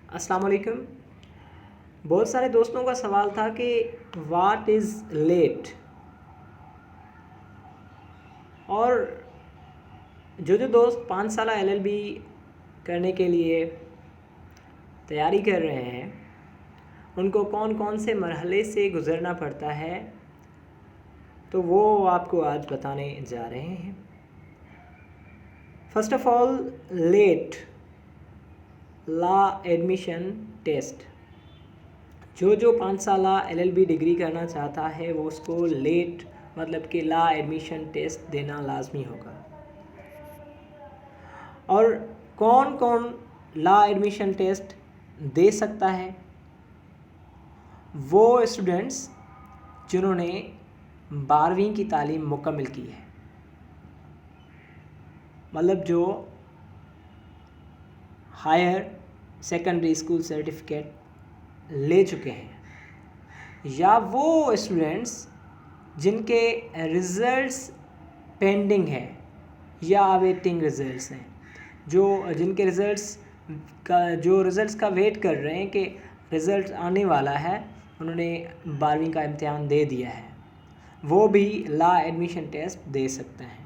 अस्सलाम वालेकुम। बहुत सारे दोस्तों का सवाल था कि व्हाट इज़ लेट, और जो दोस्त 5 साल LLB करने के लिए तैयारी कर रहे हैं उनको कौन कौन से मरहले से गुज़रना पड़ता है, तो वो आपको आज बताने जा रहे हैं। First of all, let law admission test. जो 5 साल LLB डिग्री करना चाहता है वो उसको लेट मतलब कि लॉ एडमिशन टेस्ट देना लाजमी होगा। और कौन कौन लॉ एडमिशन टेस्ट दे सकता है? वो स्टूडेंट्स जिन्होंने 12वीं की तालीम मुकम्मल की है, मतलब जो हायर सेकेंडरी स्कूल सर्टिफिकेट ले चुके हैं, या वो स्टूडेंट्स जिनके रिज़ल्ट्स पेंडिंग है या अवेटिंग रिज़ल्ट्स हैं, जिनके रिज़ल्ट्स का वेट कर रहे हैं कि रिज़ल्ट आने वाला है, उन्होंने 12वीं का इम्तिहान दे दिया है, वो भी लॉ एडमिशन टेस्ट दे सकते हैं।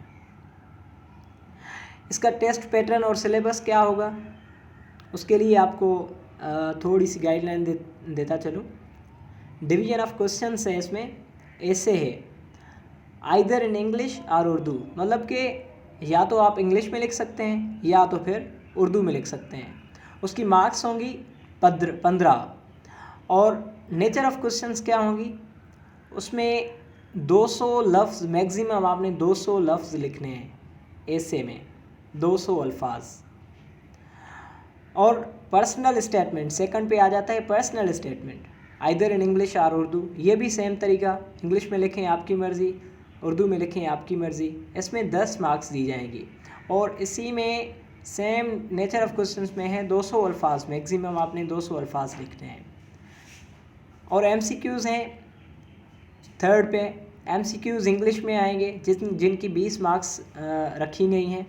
इसका टेस्ट पैटर्न और सिलेबस क्या होगा, उसके लिए आपको थोड़ी सी गाइडलाइन देता चलूँ। डिवीज़न ऑफ क्वेश्चंस है, इसमें ऐसे है आइदर इन इंग्लिश और उर्दू, मतलब कि या तो आप इंग्लिश में लिख सकते हैं या तो फिर उर्दू में लिख सकते हैं। उसकी मार्क्स होंगी 15। और नेचर ऑफ क्वेश्चंस क्या होंगी, उसमें 200 लफ्ज़ मैक्सिमम आपने 200 लफ्ज़ लिखने हैं ऐसे में, 200 अल्फाज। और पर्सनल स्टेटमेंट सेकंड पे आ जाता है। Personal statement either in English और उर्दू, ये भी सेम तरीका, इंग्लिश में लिखें आपकी मर्ज़ी, उर्दू में लिखें आपकी मर्ज़ी। इसमें 10 मार्क्स दी जाएंगी। और इसी में सेम नेचर ऑफ क्वेश्चंस में है 200 अल्फाज, मैक्सिमम आपने 200 अल्फाज लिखने हैं। और MCQs हैं थर्ड पे। MCQs इंग्लिश में आएंगे जिनकी 20 मार्क्स रखी गई हैं।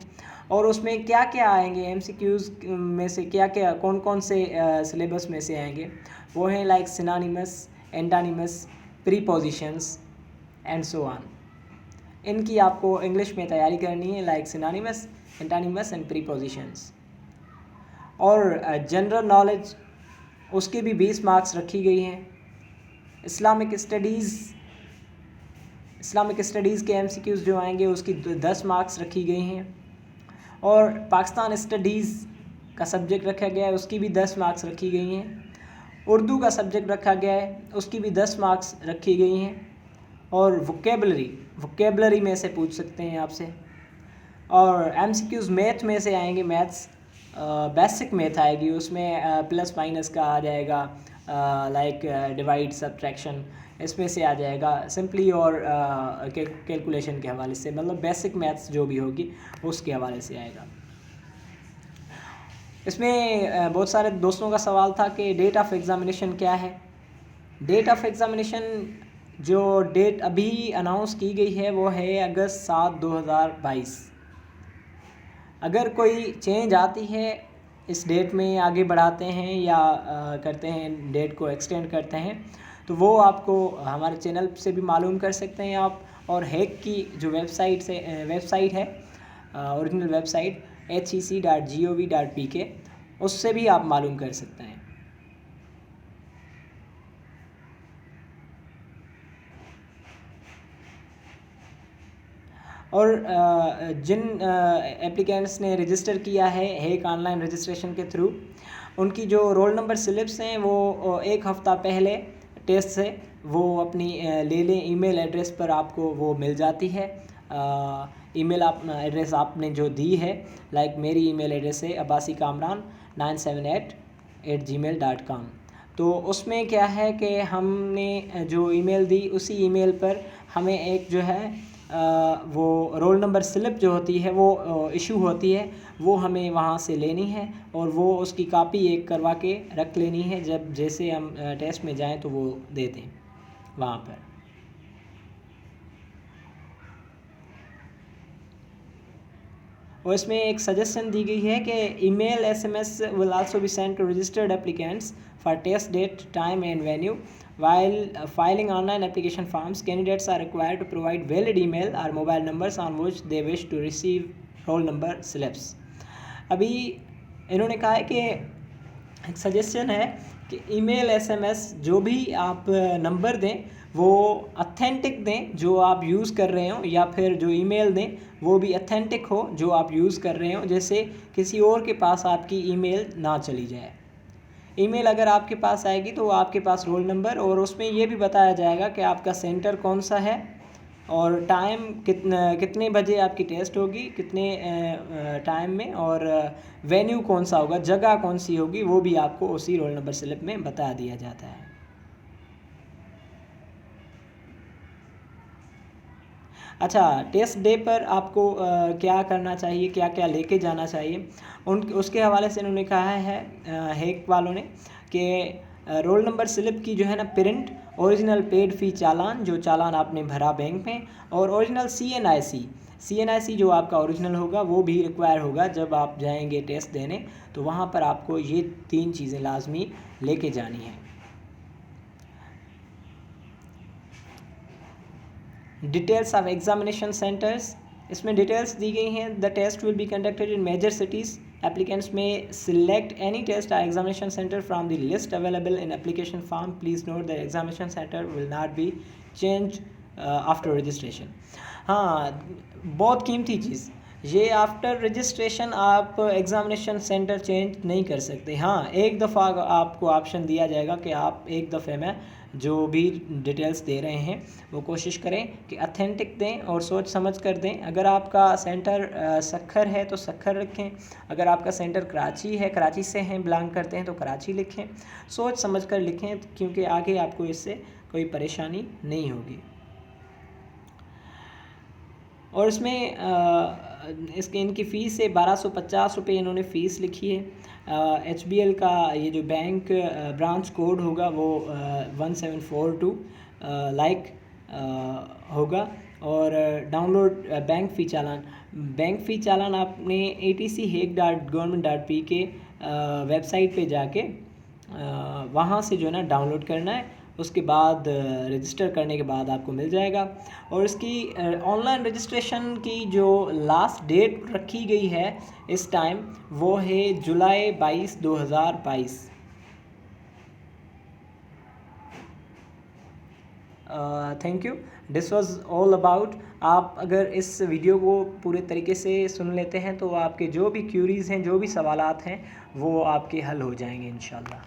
और उसमें क्या क्या आएंगे MCQs में से, क्या क्या कौन कौन से सिलेबस में से आएंगे, वो हैं like synonyms, antonyms, prepositions and so on. इनकी आपको इंग्लिश में तैयारी करनी है, like synonyms, antonyms and prepositions. और जनरल नॉलेज, उसके भी 20 मार्क्स रखी गई हैं। इस्लामिक स्टडीज़ के MCQs जो आएंगे उसकी 10 मार्क्स रखी गई हैं। और पाकिस्तान स्टडीज़ का सब्जेक्ट रखा गया है, उसकी भी 10 मार्क्स रखी गई हैं। उर्दू का सब्जेक्ट रखा गया है, उसकी भी 10 मार्क्स रखी गई हैं। और वोकेबलरी में से पूछ सकते हैं आपसे। और MCQs मैथ में से आएंगे, मैथ्स बेसिक मैथ आएगी, उसमें प्लस माइनस का आ जाएगा, लाइक डिवाइड सब्ट्रैक्शन, इसमें से आ जाएगा सिंपली, और कैलकुलेशन के हवाले से, मतलब बेसिक मैथ्स जो भी होगी उसके हवाले से आएगा। इसमें बहुत सारे दोस्तों का सवाल था कि डेट ऑफ एग्ज़ामिनेशन क्या है। डेट ऑफ एग्ज़ामिनेशन जो डेट अभी अनाउंस की गई है वो है अगस्त 7, 2022। अगर कोई चेंज आती है इस डेट में, आगे बढ़ाते हैं या करते हैं, डेट को एक्सटेंड करते हैं, तो वो आपको हमारे चैनल से भी मालूम कर सकते हैं आप। और हैक की जो वेबसाइट है, ओरिजिनल वेबसाइट hec.gov.pk, उससे भी आप मालूम कर सकते हैं। और जिन एप्लीकेंट्स ने रजिस्टर किया है हैक ऑनलाइन रजिस्ट्रेशन के थ्रू, उनकी जो रोल नंबर स्लिप्स हैं वो एक हफ़्ता पहले टेस्ट से वो अपनी ले लें। ईमेल एड्रेस पर आपको वो मिल जाती है। ईमेल एड्रेस आपने जो दी है, लाइक मेरी ईमेल एड्रेस है abasikamran978@gmail.com। तो उसमें क्या है कि हमने जो ईमेल दी उसी ईमेल पर हमें एक जो है वो रोल नंबर स्लिप जो होती है वो इशू होती है, वो हमें वहाँ से लेनी है और वो उसकी कॉपी एक करवा के रख लेनी है। जब जैसे हम टेस्ट में जाएं तो वो दे दें वहाँ पर। और इसमें एक सजेशन दी गई है कि email SMS will also be sent to registered applicants for test date time and venue while filing online application forms. Candidates are required to provide valid email or mobile numbers on which they wish to receive roll number slips. अभी इन्होंने कहा है कि एक suggestion है कि email SMS जो भी आप नंबर दें वो ऑथेंटिक दें जो आप यूज़ कर रहे हो, या फिर जो ईमेल दें वो भी ऑथेंटिक हो जो आप यूज़ कर रहे हो, जैसे किसी और के पास आपकी ईमेल ना चली जाए। ईमेल अगर आपके पास आएगी तो आपके पास रोल नंबर और उसमें ये भी बताया जाएगा कि आपका सेंटर कौन सा है और टाइम कितने बजे आपकी टेस्ट होगी, कितने टाइम में, और वेन्यू कौन सा होगा, जगह कौन सी होगी, वो भी आपको उसी रोल नंबर स्लिप में बता दिया जाता है। अच्छा, टेस्ट डे पर आपको क्या करना चाहिए, क्या क्या लेके जाना चाहिए, उसके हवाले से इन्होंने कहा है हेक वालों ने कि रोल नंबर स्लिप की जो है ना प्रिंट, ओरिजिनल पेड फ़ी चालान जो चालान आपने भरा बैंक में, और ओरिजिनल CNIC जो आपका ओरिजिनल होगा वो भी रिक्वायर होगा जब आप जाएंगे टेस्ट देने, तो वहाँ पर आपको ये 3 चीज़ें लाजमी लेके जानी है। डिटेल्स ऑफ एग्जामिनेशन सेंटर्स, इसमें डिटेल्स दी गई हैं। The test will be conducted in major cities. Applicants may select any test और examination centre from the list available in application form. Please note that examination centre will not be change after registration. हाँ, बहुत कीमती चीज़ ये, after registration आप examination centre change नहीं कर सकते। हाँ, एक दफ़ा आपको ऑप्शन दिया जाएगा कि आप एक दफ़े में जो भी डिटेल्स दे रहे हैं वो कोशिश करें कि ऑथेंटिक दें और सोच समझ कर दें। अगर आपका सेंटर सक्खर है तो सक्खर रखें, अगर आपका सेंटर कराची है, कराची से हैं, बिलोंग करते हैं, तो कराची लिखें। सोच समझ कर लिखें क्योंकि आगे आपको इससे कोई परेशानी नहीं होगी। और इसमें इसके इनकी फ़ीस है 1250 रुपये इन्होंने फ़ीस लिखी है। HBL का ये जो बैंक ब्रांच कोड होगा वो 1742 होगा। और डाउनलोड बैंक फ़ी चालान आपने atc.hague.government.p के वेबसाइट पे जाके वहाँ से जो है ना डाउनलोड करना है। उसके बाद रजिस्टर करने के बाद आपको मिल जाएगा। और इसकी ऑनलाइन रजिस्ट्रेशन की जो लास्ट डेट रखी गई है इस टाइम वो है जुलाई 22, 2022। Thank you, this was all about. आप अगर इस वीडियो को पूरे तरीके से सुन लेते हैं तो आपके जो भी क्यूरीज़ हैं, जो भी सवालात हैं वो आपके हल हो जाएंगे इंशाल्लाह।